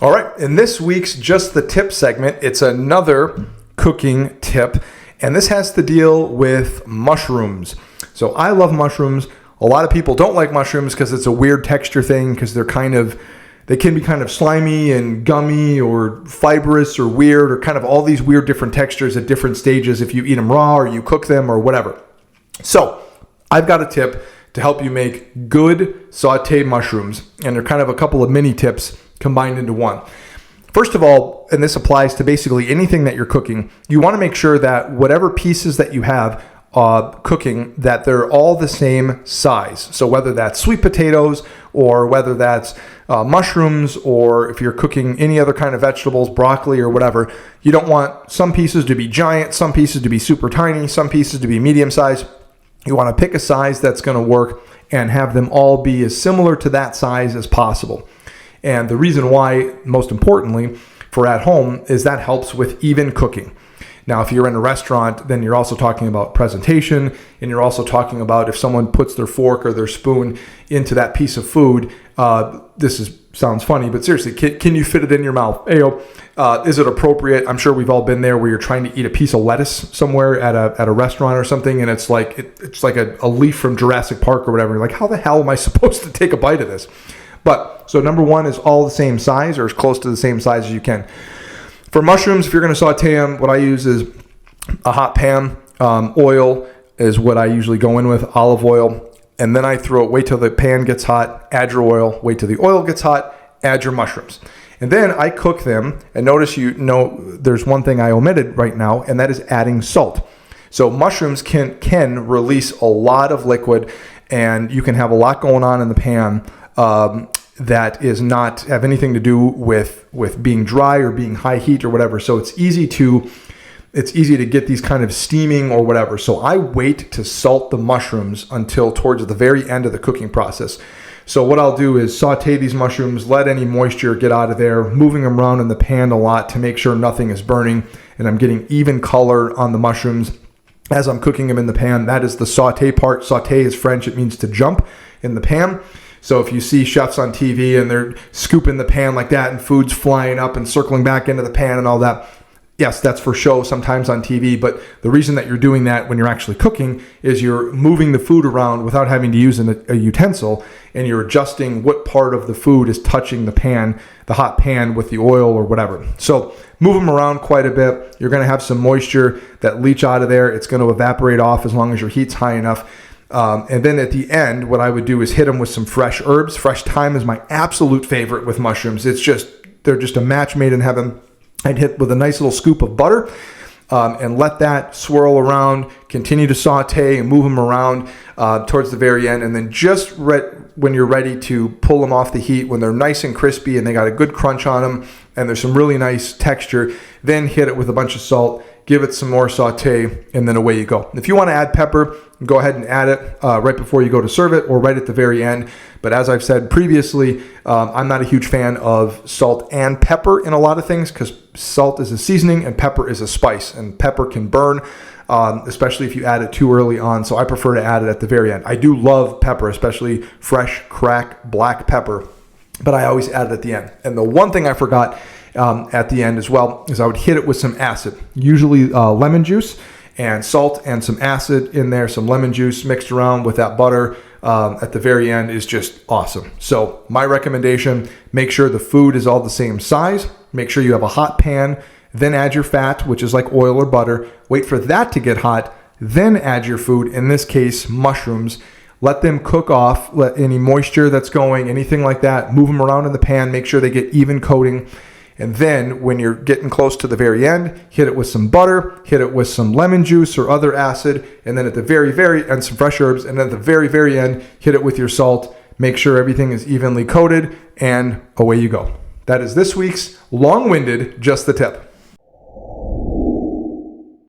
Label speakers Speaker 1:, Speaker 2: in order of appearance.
Speaker 1: All right, in this week's Just the Tip segment, it's another cooking tip, and this has to deal with mushrooms. So I love mushrooms. A lot of people don't like mushrooms because it's a weird texture thing, because they can be kind of slimy and gummy or fibrous or weird, or kind of all these weird different textures at different stages if you eat them raw or you cook them or whatever. So I've got a tip to help you make good sauteed mushrooms, and they're kind of a couple of mini tips combined into one. First of all, and this applies to basically anything that you're cooking, you want to make sure that whatever pieces that you have cooking, that they're all the same size. So whether that's sweet potatoes or whether that's mushrooms, or if you're cooking any other kind of vegetables, broccoli or whatever, you don't want some pieces to be giant, some pieces to be super tiny, some pieces to be medium size. You want to pick a size that's going to work and have them all be as similar to that size as possible. And the reason why, most importantly, for at home, is that helps with even cooking. Now, if you're in a restaurant, then you're also talking about presentation, and you're also talking about if someone puts their fork or their spoon into that piece of food. Sounds funny, but seriously, can you fit it in your mouth? Ayo, is it appropriate? I'm sure we've all been there where you're trying to eat a piece of lettuce somewhere at a restaurant or something, and it's like a leaf from Jurassic Park or whatever. You're like, how the hell am I supposed to take a bite of this? But so number one is all the same size, or as close to the same size as you can. For mushrooms, if you're going to saute them, what I use is a hot pan. Oil is what I usually go in with, olive oil. And then I wait till the pan gets hot, add your oil, wait till the oil gets hot, add your mushrooms. And then I cook them. And notice there's one thing I omitted right now, and that is adding salt. So mushrooms can release a lot of liquid, and you can have a lot going on in the pan that is not have anything to do with being dry or being high heat or whatever. So it's easy to get these kind of steaming or whatever. So I wait to salt the mushrooms until towards the very end of the cooking process. So what I'll do is saute these mushrooms, let any moisture get out of there, moving them around in the pan a lot to make sure nothing is burning and I'm getting even color on the mushrooms as I'm cooking them in the pan. That is the saute part. Saute is French. It means to jump in the pan. So if you see chefs on TV and they're scooping the pan like that and food's flying up and circling back into the pan and all that, yes, that's for show sometimes on TV. But the reason that you're doing that when you're actually cooking is you're moving the food around without having to use a utensil, and you're adjusting what part of the food is touching the pan, the hot pan with the oil or whatever. So move them around quite a bit. You're going to have some moisture that leach out of there. It's going to evaporate off as long as your heat's high enough. And then at the end, what I would do is hit them with some fresh herbs. Fresh thyme is my absolute favorite with mushrooms. They're just a match made in heaven. I'd hit with a nice little scoop of butter and let that swirl around, continue to saute and move them around towards the very end. And then just when you're ready to pull them off the heat, when they're nice and crispy and they got a good crunch on them and there's some really nice texture, then hit it with a bunch of salt. Give it some more saute, and then away you go. If you want to add pepper, go ahead and add it right before you go to serve it or right at the very end. But as I've said previously, I'm not a huge fan of salt and pepper in a lot of things, because salt is a seasoning and pepper is a spice, and pepper can burn, especially if you add it too early on. So I prefer to add it at the very end. I do love pepper, especially fresh, cracked black pepper, but I always add it at the end. And the one thing I forgot at the end as well is I would hit it with some acid, usually lemon juice and salt and some acid in there, some lemon juice mixed around with that butter at the very end is just awesome. So my recommendation, make sure the food is all the same size. Make sure you have a hot pan, then add your fat, which is like oil or butter. Wait for that to get hot, then add your food, in this case, mushrooms. Let them cook off, let any moisture that's going, anything like that, move them around in the pan, make sure they get even coating. And then when you're getting close to the very end, hit it with some butter, hit it with some lemon juice or other acid, and then at the very and some fresh herbs, and then at the very end, hit it with your salt. Make sure everything is evenly coated, and away you go. That is this week's long-winded Just the Tip.